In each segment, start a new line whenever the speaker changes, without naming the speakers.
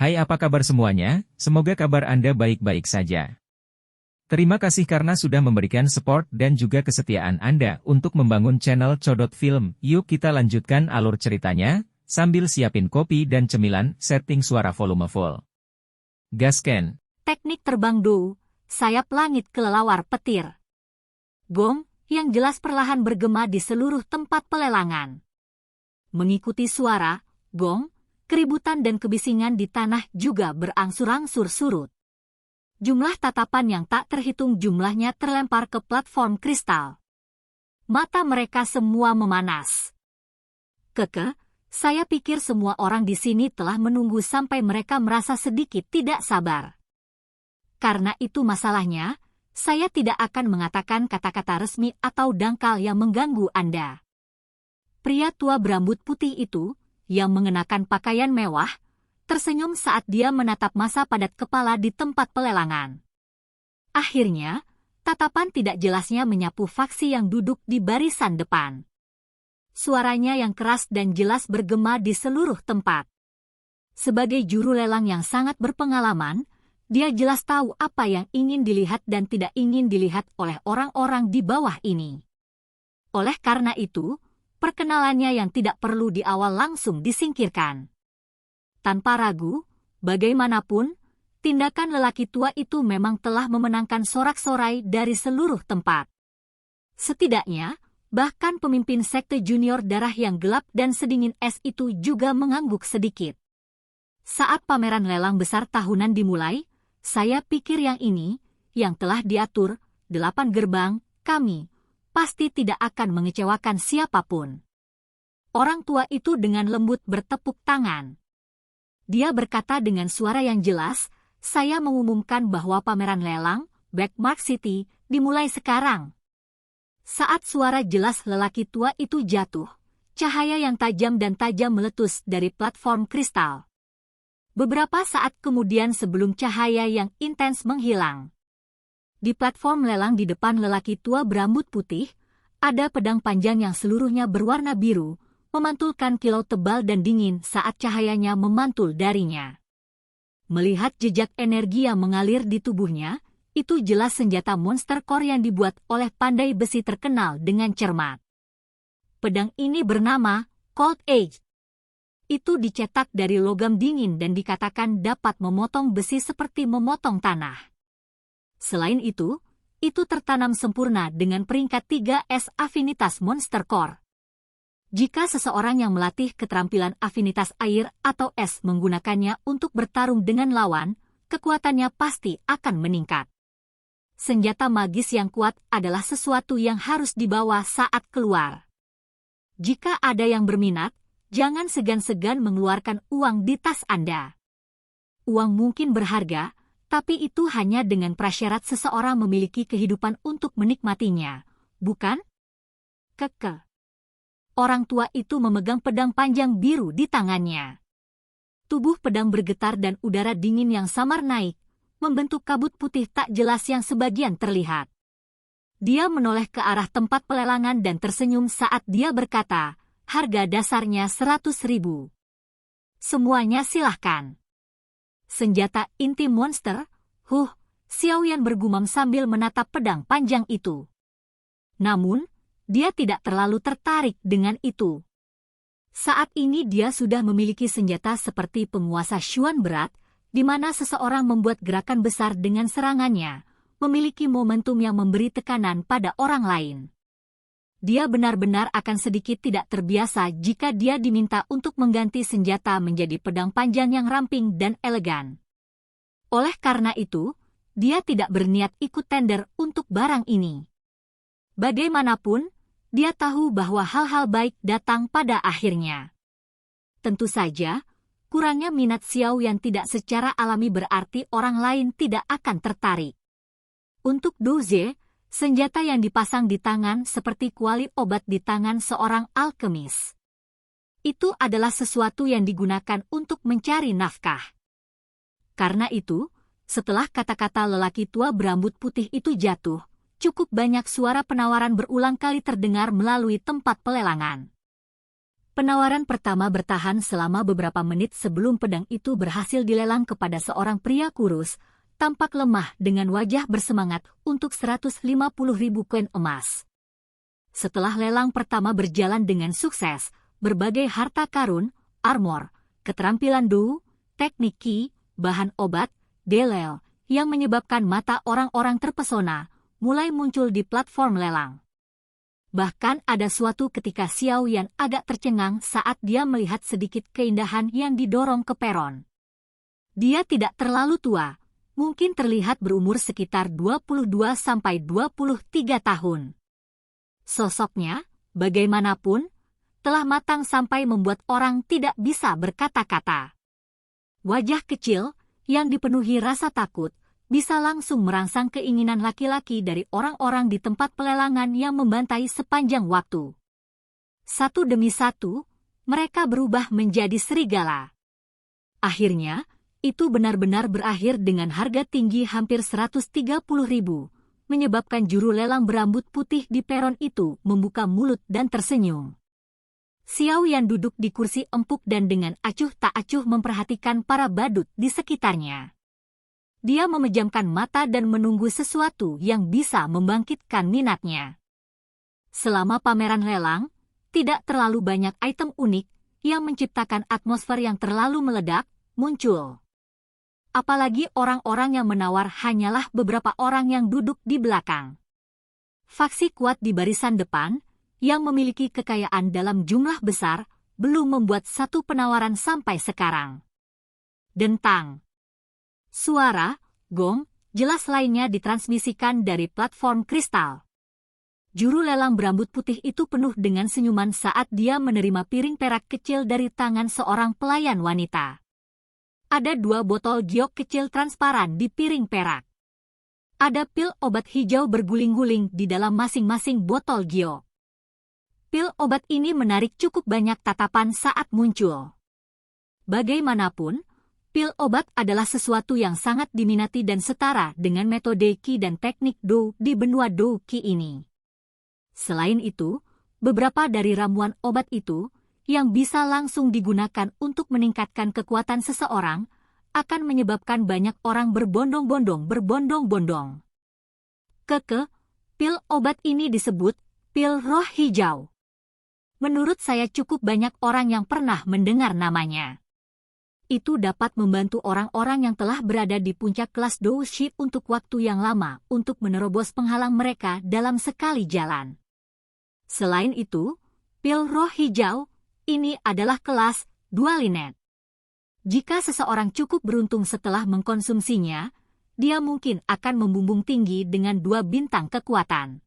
Hai, apa kabar semuanya? Semoga kabar Anda baik-baik saja. Terima kasih karena sudah memberikan support dan juga kesetiaan Anda untuk membangun channel Codot Film. Yuk kita lanjutkan alur ceritanya, sambil siapin kopi dan cemilan, setting suara volume full. Gasken.
Teknik terbang Do, sayap langit kelelawar petir. Gong, yang jelas perlahan bergema di seluruh tempat pelelangan. Mengikuti suara, gong, keributan dan kebisingan di tanah juga berangsur-angsur surut. Jumlah tatapan yang tak terhitung jumlahnya terlempar ke platform kristal. Mata mereka semua memanas. Saya pikir semua orang di sini telah menunggu sampai mereka merasa sedikit tidak sabar. Karena itu masalahnya, saya tidak akan mengatakan kata-kata resmi atau dangkal yang mengganggu Anda. Pria tua berambut putih itu, yang mengenakan pakaian mewah, tersenyum saat dia menatap masa padat kepala di tempat pelelangan. Akhirnya, tatapan tidak jelasnya menyapu faksi yang duduk di barisan depan. Suaranya yang keras dan jelas bergema di seluruh tempat. Sebagai juru lelang yang sangat berpengalaman, dia jelas tahu apa yang ingin dilihat dan tidak ingin dilihat oleh orang-orang di bawah ini. Oleh karena itu, perkenalannya yang tidak perlu di awal langsung disingkirkan. Tanpa ragu, bagaimanapun, tindakan lelaki tua itu memang telah memenangkan sorak-sorai dari seluruh tempat. Setidaknya, bahkan pemimpin sekte junior darah yang gelap dan sedingin es itu juga mengangguk sedikit. Saat pameran lelang besar tahunan dimulai, saya pikir yang ini, yang telah diatur, 8 gerbang, kami, pasti tidak akan mengecewakan siapapun. Orang tua itu dengan lembut bertepuk tangan. Dia berkata dengan suara yang jelas, saya mengumumkan bahwa pameran lelang, Blackmark City, dimulai sekarang. Saat suara jelas lelaki tua itu jatuh, cahaya yang tajam dan tajam meletus dari platform kristal. Beberapa saat kemudian sebelum cahaya yang intens menghilang. Di platform lelang di depan lelaki tua berambut putih, ada pedang panjang yang seluruhnya berwarna biru, memantulkan kilau tebal dan dingin saat cahayanya memantul darinya. Melihat jejak energi yang mengalir di tubuhnya, itu jelas senjata monster core yang dibuat oleh pandai besi terkenal dengan cermat. Pedang ini bernama Cold Age. Itu dicetak dari logam dingin dan dikatakan dapat memotong besi seperti memotong tanah. Selain itu tertanam sempurna dengan peringkat 3S afinitas monster core. Jika seseorang yang melatih keterampilan afinitas air atau es menggunakannya untuk bertarung dengan lawan, kekuatannya pasti akan meningkat. Senjata magis yang kuat adalah sesuatu yang harus dibawa saat keluar. Jika ada yang berminat, jangan segan-segan mengeluarkan uang di tas Anda. Uang mungkin berharga, tapi itu hanya dengan prasyarat seseorang memiliki kehidupan untuk menikmatinya, bukan? Orang tua itu memegang pedang panjang biru di tangannya. Tubuh pedang bergetar dan udara dingin yang samar naik, membentuk kabut putih tak jelas yang sebagian terlihat. Dia menoleh ke arah tempat pelelangan dan tersenyum saat dia berkata, harga dasarnya 100.000. Semuanya silahkan. Senjata inti monster, Xiaoyan bergumam sambil menatap pedang panjang itu. Namun, dia tidak terlalu tertarik dengan itu. Saat ini dia sudah memiliki senjata seperti penguasa Xuan berat, di mana seseorang membuat gerakan besar dengan serangannya, memiliki momentum yang memberi tekanan pada orang lain. Dia benar-benar akan sedikit tidak terbiasa jika dia diminta untuk mengganti senjata menjadi pedang panjang yang ramping dan elegan. Oleh karena itu, dia tidak berniat ikut tender untuk barang ini. Bagaimanapun, dia tahu bahwa hal-hal baik datang pada akhirnya. Tentu saja, kurangnya minat Xiaoyan tidak secara alami berarti orang lain tidak akan tertarik. Untuk Douze, senjata yang dipasang di tangan seperti kuali obat di tangan seorang alkemis. Itu adalah sesuatu yang digunakan untuk mencari nafkah. Karena itu, setelah kata-kata lelaki tua berambut putih itu jatuh, cukup banyak suara penawaran berulang kali terdengar melalui tempat pelelangan. Penawaran pertama bertahan selama beberapa menit sebelum pedang itu berhasil dilelang kepada seorang pria kurus, tampak lemah dengan wajah bersemangat untuk 150.000 koin emas. Setelah lelang pertama berjalan dengan sukses, berbagai harta karun, armor, keterampilan dou, teknik ki, bahan obat, delel, yang menyebabkan mata orang-orang terpesona, mulai muncul di platform lelang. Bahkan ada suatu ketika Xiao Yan agak tercengang saat dia melihat sedikit keindahan yang didorong ke peron. Dia tidak terlalu tua, mungkin terlihat berumur sekitar 22-23 tahun. Sosoknya, bagaimanapun, telah matang sampai membuat orang tidak bisa berkata-kata. Wajah kecil, yang dipenuhi rasa takut, bisa langsung merangsang keinginan laki-laki dari orang-orang di tempat pelelangan yang membantai sepanjang waktu. Satu demi satu, mereka berubah menjadi serigala. Akhirnya, itu benar-benar berakhir dengan harga tinggi hampir 130.000, menyebabkan juru lelang berambut putih di peron itu membuka mulut dan tersenyum. Xiao Yan duduk di kursi empuk dan dengan acuh tak acuh memperhatikan para badut di sekitarnya. Dia memejamkan mata dan menunggu sesuatu yang bisa membangkitkan minatnya. Selama pameran lelang, tidak terlalu banyak item unik yang menciptakan atmosfer yang terlalu meledak muncul. Apalagi orang-orang yang menawar hanyalah beberapa orang yang duduk di belakang. Faksi kuat di barisan depan, yang memiliki kekayaan dalam jumlah besar, belum membuat satu penawaran sampai sekarang. Dentang. Suara, gong, jelas lainnya ditransmisikan dari platform kristal. Juru lelang berambut putih itu penuh dengan senyuman saat dia menerima piring perak kecil dari tangan seorang pelayan wanita. Ada 2 botol giok kecil transparan di piring perak. Ada pil obat hijau berguling-guling di dalam masing-masing botol giok. Pil obat ini menarik cukup banyak tatapan saat muncul. Bagaimanapun, pil obat adalah sesuatu yang sangat diminati dan setara dengan metode Qi dan teknik dou di benua dou Qi ini. Selain itu, beberapa dari ramuan obat itu, yang bisa langsung digunakan untuk meningkatkan kekuatan seseorang, akan menyebabkan banyak orang berbondong-bondong. Pil obat ini disebut pil roh hijau. Menurut saya cukup banyak orang yang pernah mendengar namanya. Itu dapat membantu orang-orang yang telah berada di puncak kelas Dou Shi untuk waktu yang lama untuk menerobos penghalang mereka dalam sekali jalan. Selain itu, pil roh hijau ini adalah kelas Dualinet. Jika seseorang cukup beruntung setelah mengkonsumsinya, dia mungkin akan membumbung tinggi dengan 2 bintang kekuatan.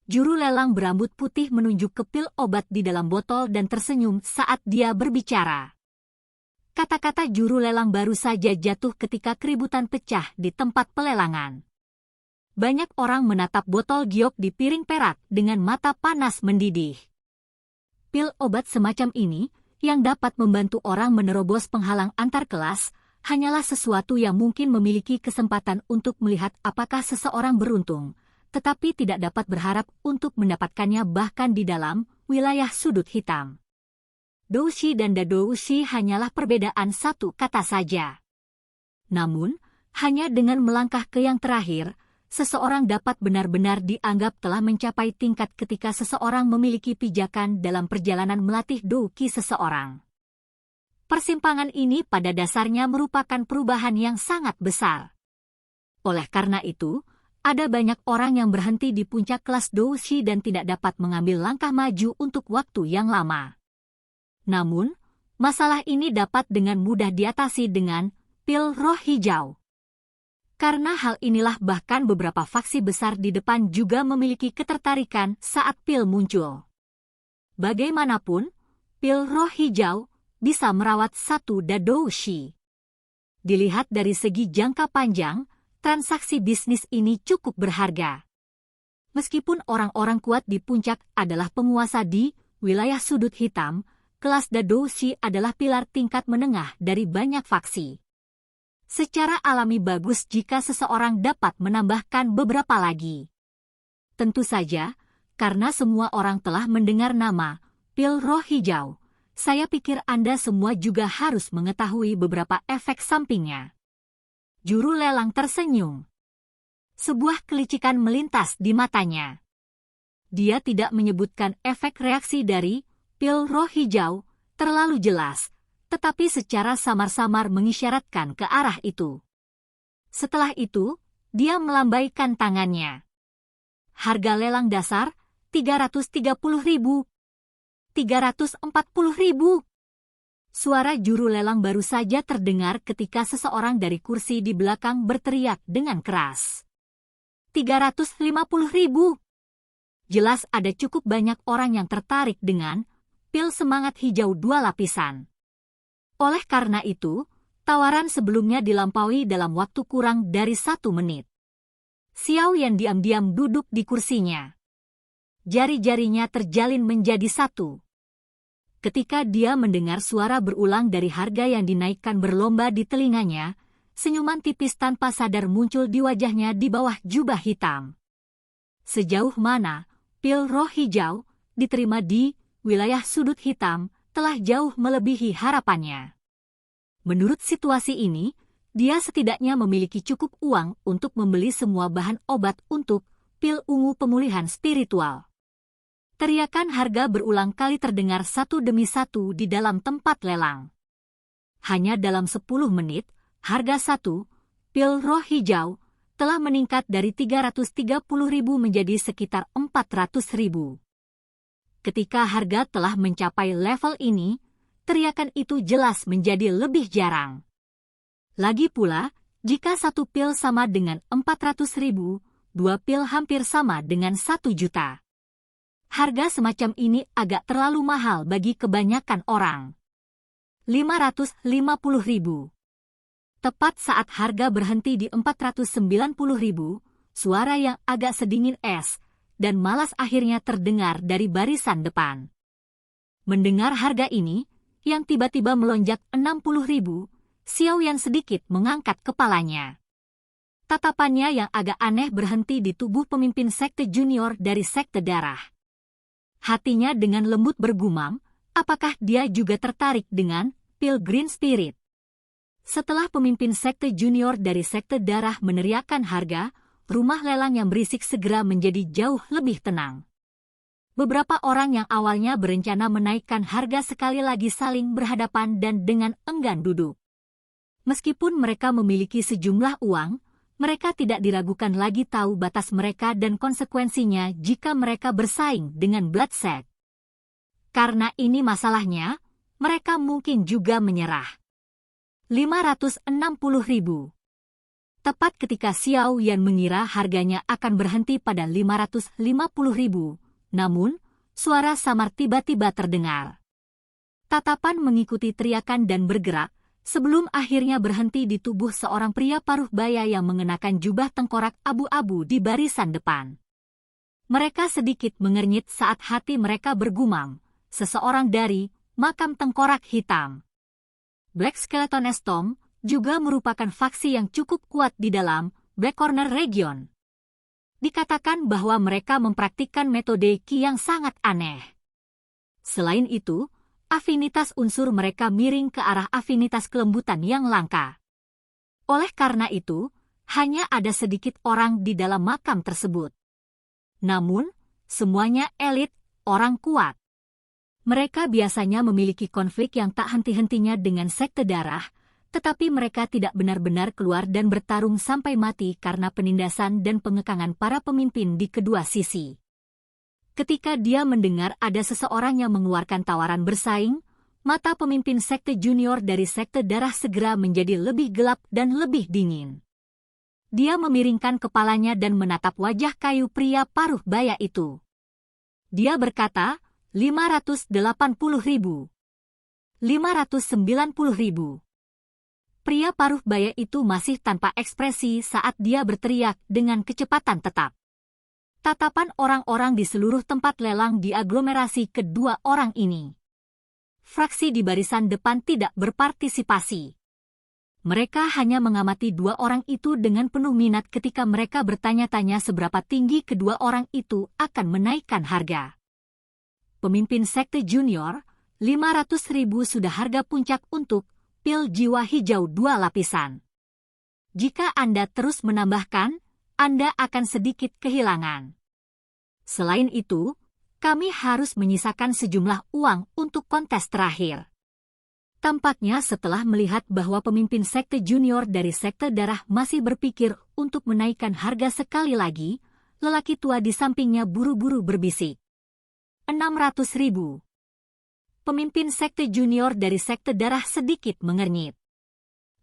Juru lelang berambut putih menunjuk ke pil obat di dalam botol dan tersenyum saat dia berbicara. Kata-kata juru lelang baru saja jatuh ketika keributan pecah di tempat pelelangan. Banyak orang menatap botol giok di piring perak dengan mata panas mendidih. Pil obat semacam ini, yang dapat membantu orang menerobos penghalang antar kelas, hanyalah sesuatu yang mungkin memiliki kesempatan untuk melihat apakah seseorang beruntung, tetapi tidak dapat berharap untuk mendapatkannya bahkan di dalam wilayah sudut hitam. Dou Shi dan Dou Shi hanyalah perbedaan satu kata saja. Namun, hanya dengan melangkah ke yang terakhir, seseorang dapat benar-benar dianggap telah mencapai tingkat ketika seseorang memiliki pijakan dalam perjalanan melatih Dou Qi seseorang. Persimpangan ini pada dasarnya merupakan perubahan yang sangat besar. Oleh karena itu, ada banyak orang yang berhenti di puncak kelas Dou Shi dan tidak dapat mengambil langkah maju untuk waktu yang lama. Namun, masalah ini dapat dengan mudah diatasi dengan pil roh hijau. Karena hal inilah bahkan beberapa faksi besar di depan juga memiliki ketertarikan saat pil muncul. Bagaimanapun, pil roh hijau bisa merawat satu Dou Shi. Dilihat dari segi jangka panjang, transaksi bisnis ini cukup berharga. Meskipun orang-orang kuat di puncak adalah penguasa di wilayah sudut hitam, kelas Dou Shi adalah pilar tingkat menengah dari banyak faksi. Secara alami bagus jika seseorang dapat menambahkan beberapa lagi. Tentu saja, karena semua orang telah mendengar nama, pil roh hijau, saya pikir Anda semua juga harus mengetahui beberapa efek sampingnya. Juru lelang tersenyum. Sebuah kelicikan melintas di matanya. Dia tidak menyebutkan efek reaksi dari pil roh hijau terlalu jelas, tetapi secara samar-samar mengisyaratkan ke arah itu. Setelah itu, dia melambaikan tangannya. Harga lelang dasar, 330.000. 340.000. Suara juru lelang baru saja terdengar ketika seseorang dari kursi di belakang berteriak dengan keras. 350.000. Jelas ada cukup banyak orang yang tertarik dengan pil semangat hijau 2 lapisan. Oleh karena itu, tawaran sebelumnya dilampaui dalam waktu kurang dari 1 menit. Xiao Yan diam-diam duduk di kursinya. Jari-jarinya terjalin menjadi satu. Ketika dia mendengar suara berulang dari harga yang dinaikkan berlomba di telinganya, senyuman tipis tanpa sadar muncul di wajahnya di bawah jubah hitam. Sejauh mana pil roh hijau diterima di wilayah sudut hitam telah jauh melebihi harapannya. Menurut situasi ini, dia setidaknya memiliki cukup uang untuk membeli semua bahan obat untuk pil ungu pemulihan spiritual. Teriakan harga berulang kali terdengar satu demi satu di dalam tempat lelang. Hanya dalam 10 menit, harga satu pil roh hijau telah meningkat dari 330.000 menjadi sekitar 400.000. Ketika harga telah mencapai level ini, teriakan itu jelas menjadi lebih jarang. Lagi pula, jika satu pil sama dengan 400.000, 2 pil hampir sama dengan 1 juta. Harga semacam ini agak terlalu mahal bagi kebanyakan orang. 550.000. Tepat saat harga berhenti di 490.000, suara yang agak sedingin es dan malas akhirnya terdengar dari barisan depan. Mendengar harga ini, yang tiba-tiba melonjak 60.000, Xiao Yan sedikit mengangkat kepalanya. Tatapannya yang agak aneh berhenti di tubuh pemimpin sekte junior dari sekte darah. Hatinya dengan lembut bergumam, apakah dia juga tertarik dengan pil Green Spirit? Setelah pemimpin sekte junior dari sekte darah meneriakkan harga, rumah lelang yang berisik segera menjadi jauh lebih tenang. Beberapa orang yang awalnya berencana menaikkan harga sekali lagi saling berhadapan dan dengan enggan duduk. Meskipun mereka memiliki sejumlah uang, mereka tidak diragukan lagi tahu batas mereka dan konsekuensinya jika mereka bersaing dengan Bloodshed. Karena ini masalahnya, mereka mungkin juga menyerah. 560.000. Tepat ketika Xiao Yan mengira harganya akan berhenti pada 550.000, namun, suara samar tiba-tiba terdengar. Tatapan mengikuti teriakan dan bergerak, sebelum akhirnya berhenti di tubuh seorang pria paruh baya yang mengenakan jubah tengkorak abu-abu di barisan depan. Mereka sedikit mengernyit saat hati mereka bergumam, seseorang dari makam tengkorak hitam. Black Skeleton Storm juga merupakan faksi yang cukup kuat di dalam Black Corner Region. Dikatakan bahwa mereka mempraktikkan metode Qi yang sangat aneh. Selain itu, afinitas unsur mereka miring ke arah afinitas kelembutan yang langka. Oleh karena itu, hanya ada sedikit orang di dalam makam tersebut. Namun, semuanya elit, orang kuat. Mereka biasanya memiliki konflik yang tak henti-hentinya dengan sekte darah, tetapi mereka tidak benar-benar keluar dan bertarung sampai mati karena penindasan dan pengekangan para pemimpin di kedua sisi. Ketika dia mendengar ada seseorang yang mengeluarkan tawaran bersaing, mata pemimpin sekte junior dari sekte darah segera menjadi lebih gelap dan lebih dingin. Dia memiringkan kepalanya dan menatap wajah kayu pria paruh baya itu. Dia berkata, 580.000. 590.000. Pria paruh baya itu masih tanpa ekspresi saat dia berteriak dengan kecepatan tetap. Tatapan orang-orang di seluruh tempat lelang diaglomerasi kedua orang ini. Fraksi di barisan depan tidak berpartisipasi. Mereka hanya mengamati dua orang itu dengan penuh minat ketika mereka bertanya-tanya seberapa tinggi kedua orang itu akan menaikkan harga. pemimpin sekte junior, 500.000 sudah harga puncak untuk pil jiwa hijau 2 lapisan. Jika Anda terus menambahkan, Anda akan sedikit kehilangan. Selain itu, kami harus menyisakan sejumlah uang untuk kontes terakhir. Tampaknya setelah melihat bahwa pemimpin sekte junior dari sekte darah masih berpikir untuk menaikkan harga sekali lagi, lelaki tua di sampingnya buru-buru berbisik. 600.000. Pemimpin sekte junior dari sekte darah sedikit mengernyit.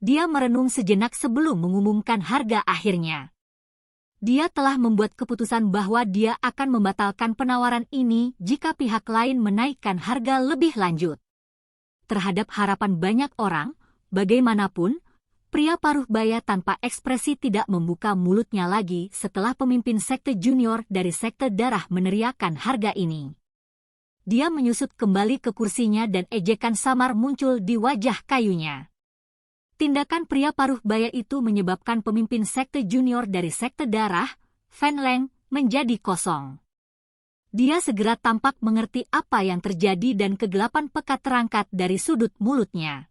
Dia merenung sejenak sebelum mengumumkan harga akhirnya. Dia telah membuat keputusan bahwa dia akan membatalkan penawaran ini jika pihak lain menaikkan harga lebih lanjut. Terhadap harapan banyak orang, bagaimanapun, pria paruh baya tanpa ekspresi tidak membuka mulutnya lagi setelah pemimpin sekte junior dari sekte darah meneriakkan harga ini. Dia menyusut kembali ke kursinya dan ejekan samar muncul di wajah kayunya. Tindakan pria paruh baya itu menyebabkan pemimpin sekte junior dari sekte darah, Fan Leng, menjadi kosong. Dia segera tampak mengerti apa yang terjadi dan kegelapan pekat terangkat dari sudut mulutnya.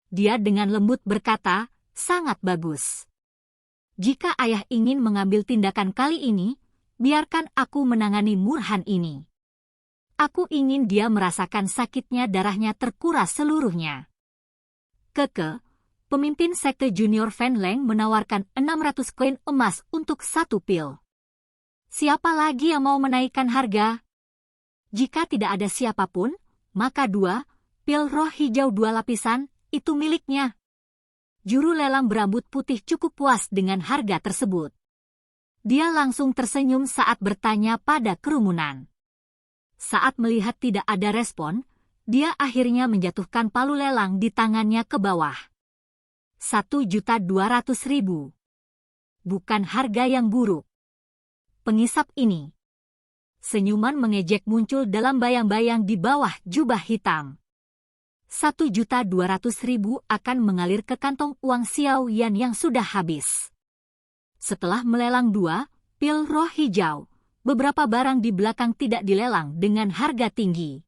Dia dengan lembut berkata, "Sangat bagus. Jika ayah ingin mengambil tindakan kali ini, biarkan aku menangani murhan ini. Aku ingin dia merasakan sakitnya darahnya terkuras seluruhnya." Keke, pemimpin sekte junior Fan Leng menawarkan 600 koin emas untuk 1 pil. Siapa lagi yang mau menaikkan harga? Jika tidak ada siapapun, maka 2 pil roh hijau 2 lapisan itu miliknya. Juru lelang berambut putih cukup puas dengan harga tersebut. Dia langsung tersenyum saat bertanya pada kerumunan. Saat melihat tidak ada respon, dia akhirnya menjatuhkan palu lelang di tangannya ke bawah. 1.200.000. Bukan harga yang buruk. Pengisap ini. Senyuman mengejek muncul dalam bayang-bayang di bawah jubah hitam. 1.200.000 akan mengalir ke kantong uang Xiao Yan yang sudah habis. Setelah melelang 2 pil roh hijau, beberapa barang di belakang tidak dilelang dengan harga tinggi.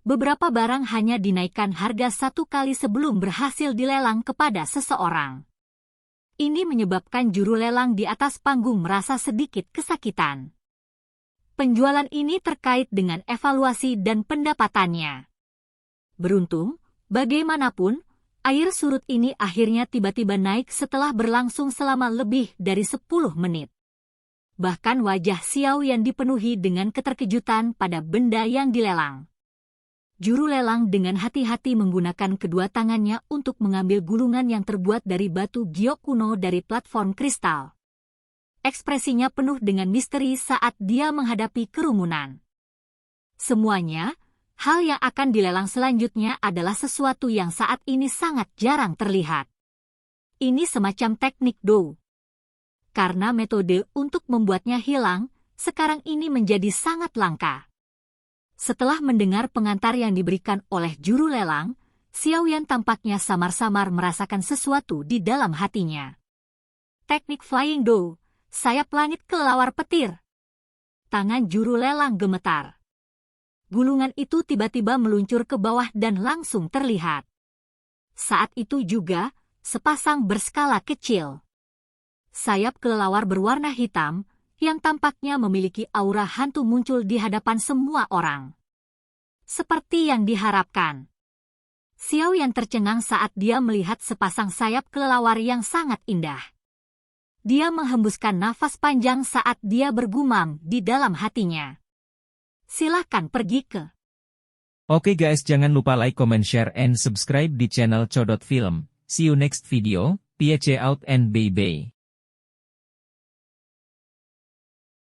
Beberapa barang hanya dinaikkan harga 1 kali sebelum berhasil dilelang kepada seseorang. Ini menyebabkan juru lelang di atas panggung merasa sedikit kesakitan. Penjualan ini terkait dengan evaluasi dan pendapatannya. Beruntung, bagaimanapun, air surut ini akhirnya tiba-tiba naik setelah berlangsung selama lebih dari 10 menit. Bahkan wajah Xiao Yan dipenuhi dengan keterkejutan pada benda yang dilelang. Juru lelang dengan hati-hati menggunakan kedua tangannya untuk mengambil gulungan yang terbuat dari batu giok kuno dari platform kristal. Ekspresinya penuh dengan misteri saat dia menghadapi kerumunan. Semuanya, hal yang akan dilelang selanjutnya adalah sesuatu yang saat ini sangat jarang terlihat. Ini semacam teknik Dou. Karena metode untuk membuatnya hilang, sekarang ini menjadi sangat langka. Setelah mendengar pengantar yang diberikan oleh juru lelang, Xiao Yan tampaknya samar-samar merasakan sesuatu di dalam hatinya. Teknik Flying Dou, sayap langit kelelawar petir. Tangan juru lelang gemetar. Gulungan itu tiba-tiba meluncur ke bawah dan langsung terlihat. Saat itu juga, sepasang berskala kecil. Sayap kelelawar berwarna hitam, yang tampaknya memiliki aura hantu muncul di hadapan semua orang. Seperti yang diharapkan. Xiao Yan tercengang saat dia melihat sepasang sayap kelelawar yang sangat indah. Dia menghembuskan nafas panjang saat dia bergumam di dalam hatinya. Silahkan pergi ke.
Oke guys, jangan lupa like, comment, share, and subscribe di channel Codot Film. See you next video, peace out and bye-bye.